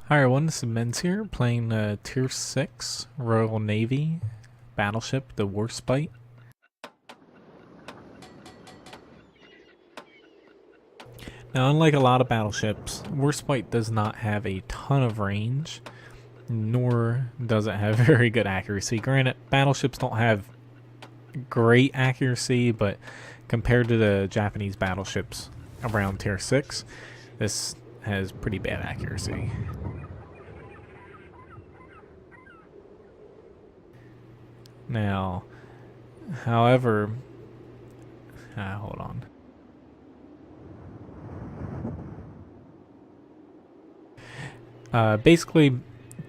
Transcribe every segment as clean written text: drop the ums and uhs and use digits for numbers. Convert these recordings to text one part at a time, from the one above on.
Hi everyone, this is Menz here, playing the Tier 6 Royal Navy battleship, the Warspite. Now, unlike a lot of battleships, Warspite does not have a ton of range, nor does it have very good accuracy. Granted, battleships don't have great accuracy, but compared to the Japanese battleships around Tier 6, this has pretty bad accuracy. Now, however, hold on. Basically,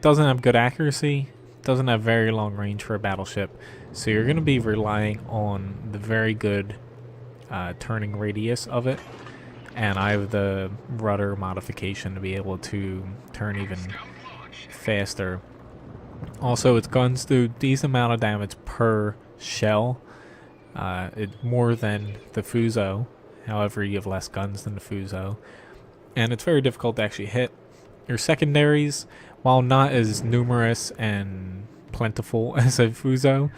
doesn't have good accuracy, doesn't have very long range for a battleship, so you're going to be relying on the very good turning radius of it, and I have the rudder modification to be able to turn even faster. Also, its guns do a decent amount of damage per shell. It's more than the Fuso, however you have less guns than the Fuso, and it's very difficult to actually hit. Your secondaries, while not as numerous and plentiful as a Fuso,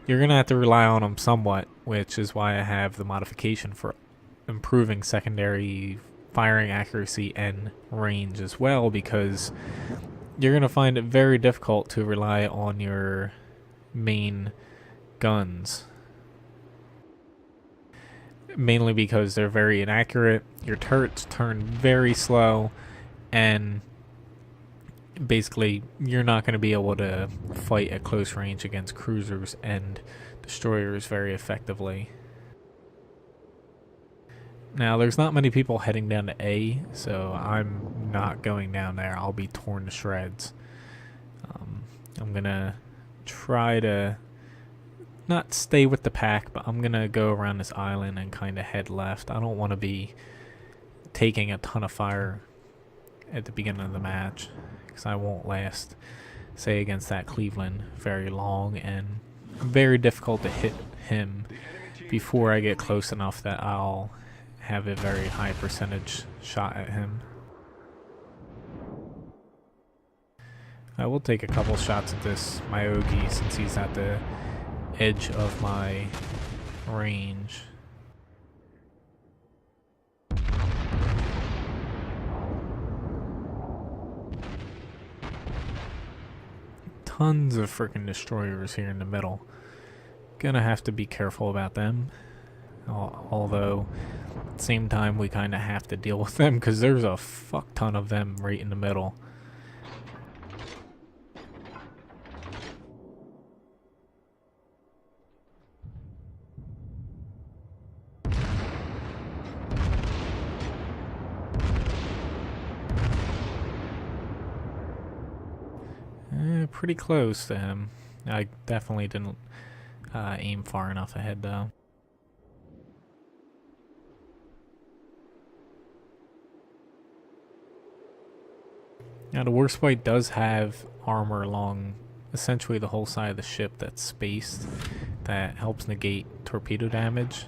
you're going to have to rely on them somewhat, which is why I have the modification for improving secondary firing accuracy and range as well, because you're going to find it very difficult to rely on your main guns. Mainly because they're very inaccurate, your turrets turn very slow, and basically you're not going to be able to fight at close range against cruisers and destroyers very effectively. Now, there's not many people heading down to A, so I'm not going down there. I'll be torn to shreds. I'm going to try to not stay with the pack, but I'm going to go around this island and kind of head left. I don't want to be taking a ton of fire at the beginning of the match, because I won't last, say, against that Cleveland very long, and very difficult to hit him before I get close enough that I'll have a very high percentage shot at him. I will take a couple shots at this Myogi since he's at the edge of my range. Tons of freaking destroyers here in the middle. Gonna have to be careful about them. Although, at the same time, we kind of have to deal with them because there's a fuck ton of them right in the middle. Pretty close to him. I definitely didn't aim far enough ahead, though. Now, the Warspite does have armor along essentially the whole side of the ship that's spaced, that helps negate torpedo damage.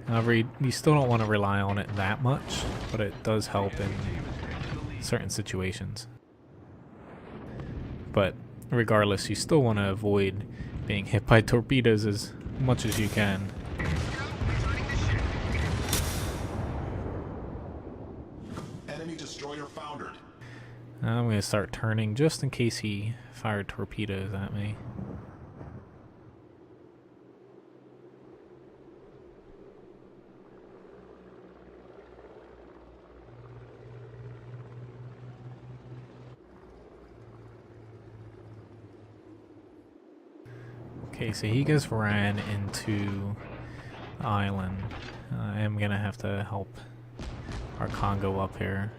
However, you still don't want to rely on it that much, but it does help in certain situations. But regardless, you still want to avoid being hit by torpedoes as much as you can. Enemy destroyer foundered. I'm going to start turning just in case he fired torpedoes at me. Okay, so he just ran into the island. I am going to have to help our Congo up here.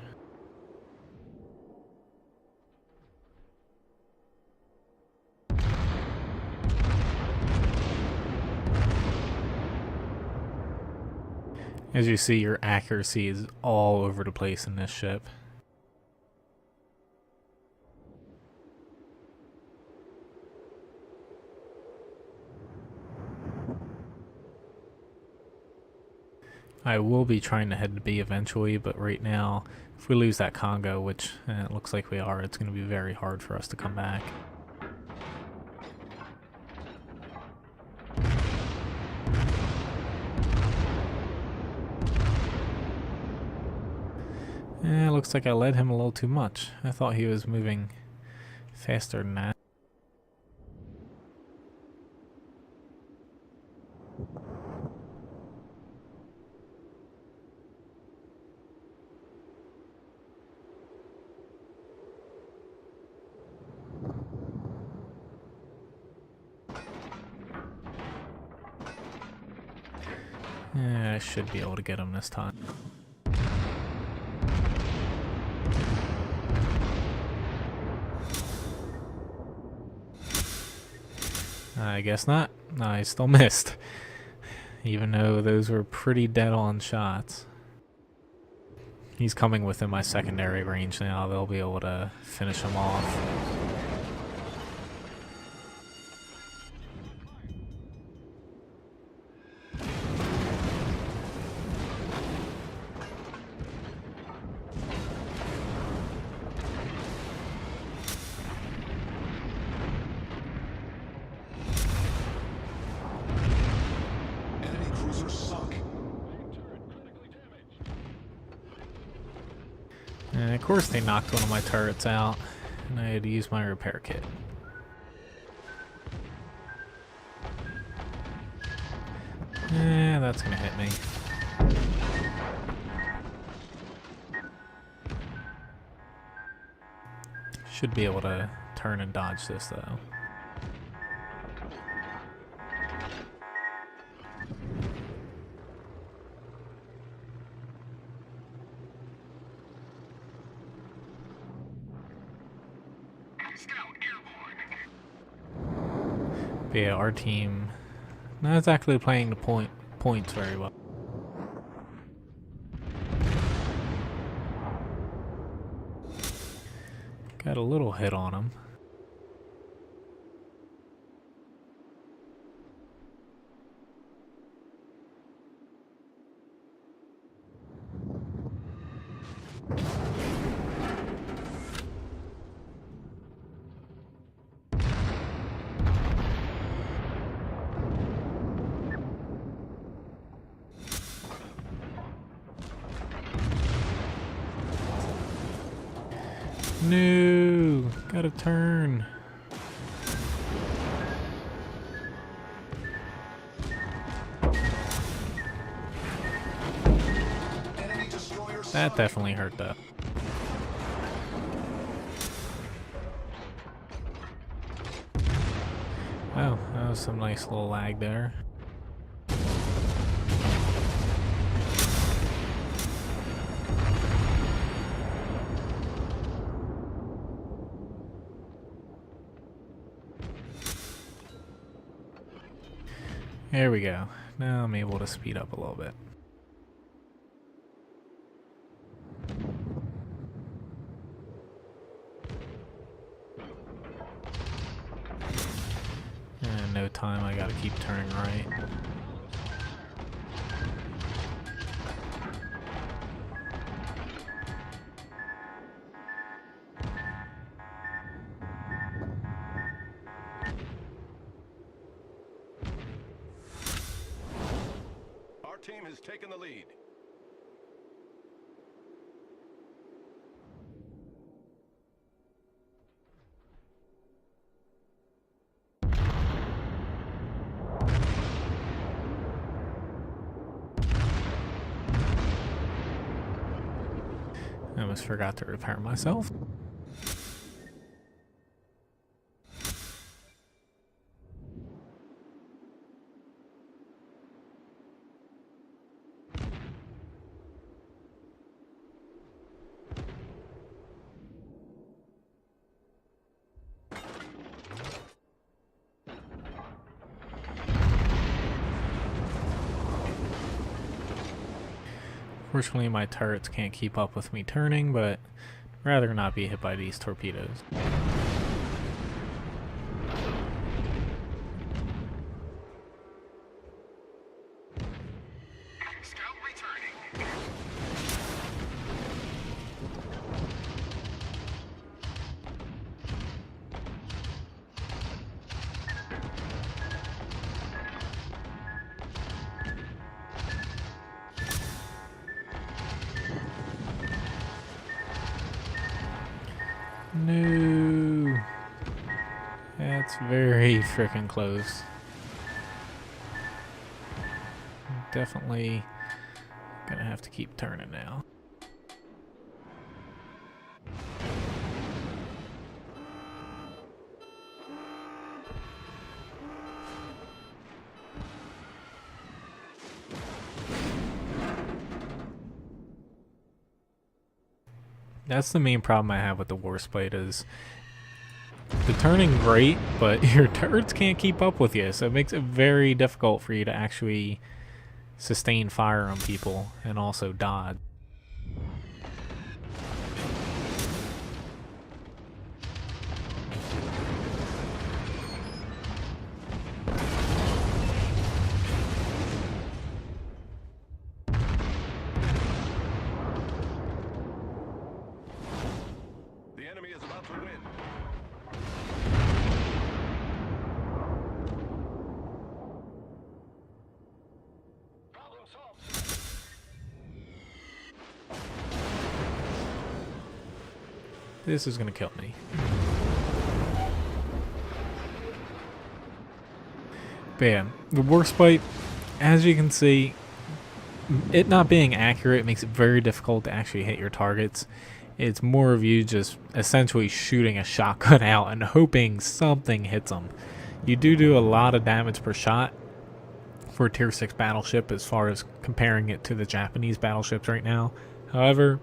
As you see, your accuracy is all over the place in this ship. I will be trying to head to B eventually, but right now, if we lose that Congo, which it looks like we are, it's going to be very hard for us to come back. Looks like I led him a little too much. I thought he was moving faster than that. I should be able to get him this time. I guess not. I still missed. Even though those were pretty dead-on shots. He's coming within my secondary range now. They'll be able to finish him off. And of course they knocked one of my turrets out, and I had to use my repair kit. That's gonna hit me. Should be able to turn and dodge this though. But yeah, our team not exactly playing the points very well. Got a little hit on him. No, gotta turn. That definitely hurt though. Oh, that was some nice little lag there. There we go. Now I'm able to speed up a little bit. And no time, I gotta keep turning right. Team has taken the lead. I almost forgot to repair myself. Fortunately, my turrets can't keep up with me turning, but I'd rather not be hit by these torpedoes. Scout returning. No. That's very freaking close. Definitely gonna have to keep turning now. That's the main problem I have with the Warspite is the turning great, but your turrets can't keep up with you, so it makes it very difficult for you to actually sustain fire on people and also dodge. The enemy is about to win. Problem solved. This is gonna kill me. But yeah, the Warspite, as you can see, it not being accurate makes it very difficult to actually hit your targets. It's more of you just essentially shooting a shotgun out and hoping something hits them. You do a lot of damage per shot for a tier 6 battleship as far as comparing it to the Japanese battleships right now. However,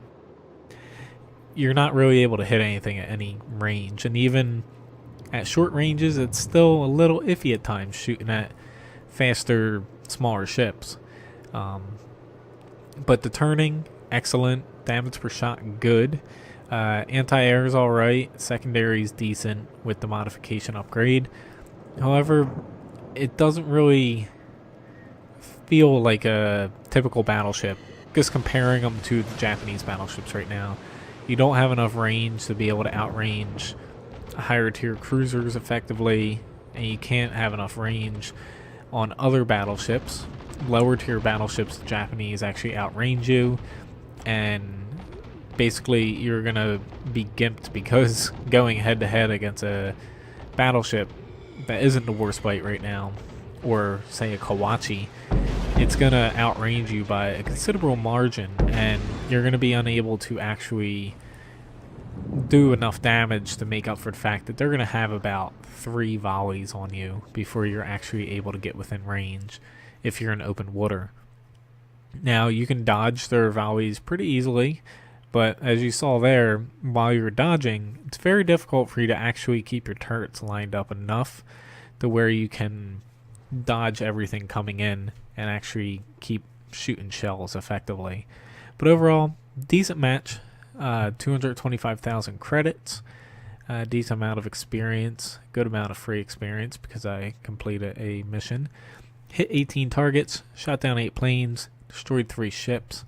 you're not really able to hit anything at any range, and even at short ranges it's still a little iffy at times shooting at faster, smaller ships. But the turning, excellent. Damage per shot, good. Anti-air is alright. Secondary is decent with the modification upgrade. However, it doesn't really feel like a typical battleship. Just comparing them to the Japanese battleships right now. You don't have enough range to be able to outrange higher tier cruisers effectively, and you can't have enough range on other battleships. Lower tier battleships, the Japanese actually outrange you, and basically you're gonna be gimped because going head to head against a battleship that isn't the Warspite right now, or say a Kawachi, it's gonna outrange you by a considerable margin, and you're gonna be unable to actually do enough damage to make up for the fact that they're gonna have about 3 volleys on you before you're actually able to get within range if you're in open water. Now, you can dodge their volleys pretty easily, but as you saw there, while you're dodging, it's very difficult for you to actually keep your turrets lined up enough to where you can dodge everything coming in and actually keep shooting shells effectively. But overall, decent match. 225,000 credits, decent amount of experience, good amount of free experience because I completed a mission. Hit 18 targets, shot down 8 planes, destroyed 3 ships.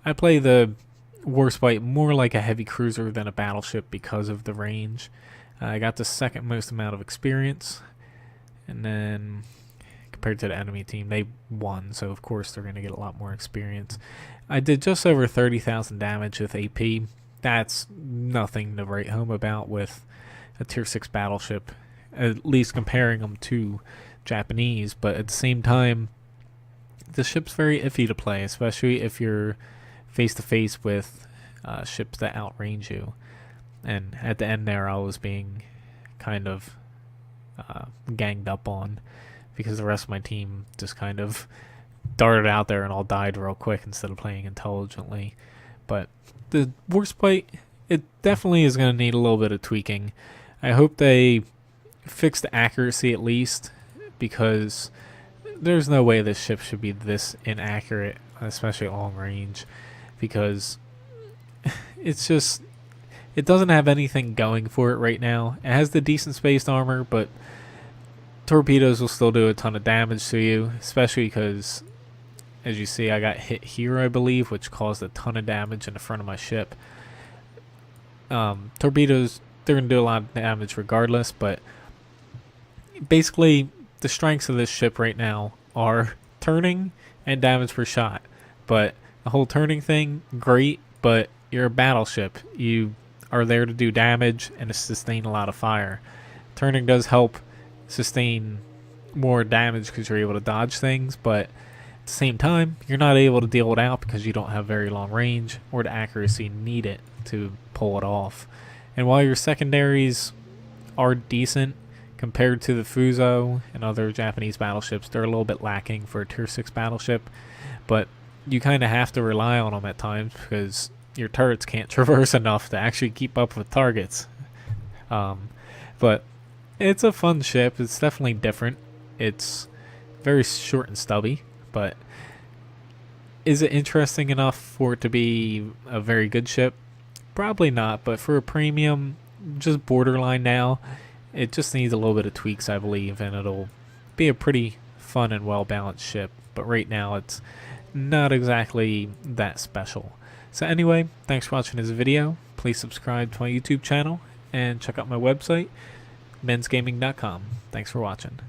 I play the Warspite more like a heavy cruiser than a battleship because of the range. I got the second most amount of experience, and then compared to the enemy team, they won, so of course they're going to get a lot more experience. I did just over 30,000 damage with AP. That's nothing to write home about with a tier 6 battleship, at least comparing them to Japanese, but at the same time, the ship's very iffy to play, especially if you're face to face with ships that outrange you. And at the end there, I was being kind of ganged up on because the rest of my team just kind of darted out there and all died real quick instead of playing intelligently. But the Warspite, it definitely is going to need a little bit of tweaking. I hope they fix the accuracy at least, because there's no way this ship should be this inaccurate, especially at long range, because it's just, it doesn't have anything going for it right now. It has the decent spaced armor, but torpedoes will still do a ton of damage to you, especially because, as you see, I got hit here, I believe, which caused a ton of damage in the front of my ship. Torpedoes, they're going to do a lot of damage regardless, but basically the strengths of this ship right now are turning and damage per shot. But the whole turning thing, great, but you're a battleship. You are there to do damage and to sustain a lot of fire. Turning does help sustain more damage because you're able to dodge things, but at the same time, you're not able to deal it out because you don't have very long range or the accuracy needed to pull it off. And while your secondaries are decent compared to the Fuso and other Japanese battleships, they're a little bit lacking for a tier 6 battleship, but you kind of have to rely on them at times because your turrets can't traverse enough to actually keep up with targets. But it's a fun ship. It's definitely different. It's very short and stubby, but is it interesting enough for it to be a very good ship? Probably not, but for a premium, just borderline now, it just needs a little bit of tweaks, I believe, and it'll be a pretty fun and well-balanced ship. But right now, it's not exactly that special. So anyway, thanks for watching this video. Please subscribe to my YouTube channel and check out my website, menzgaming.com. Thanks for watching.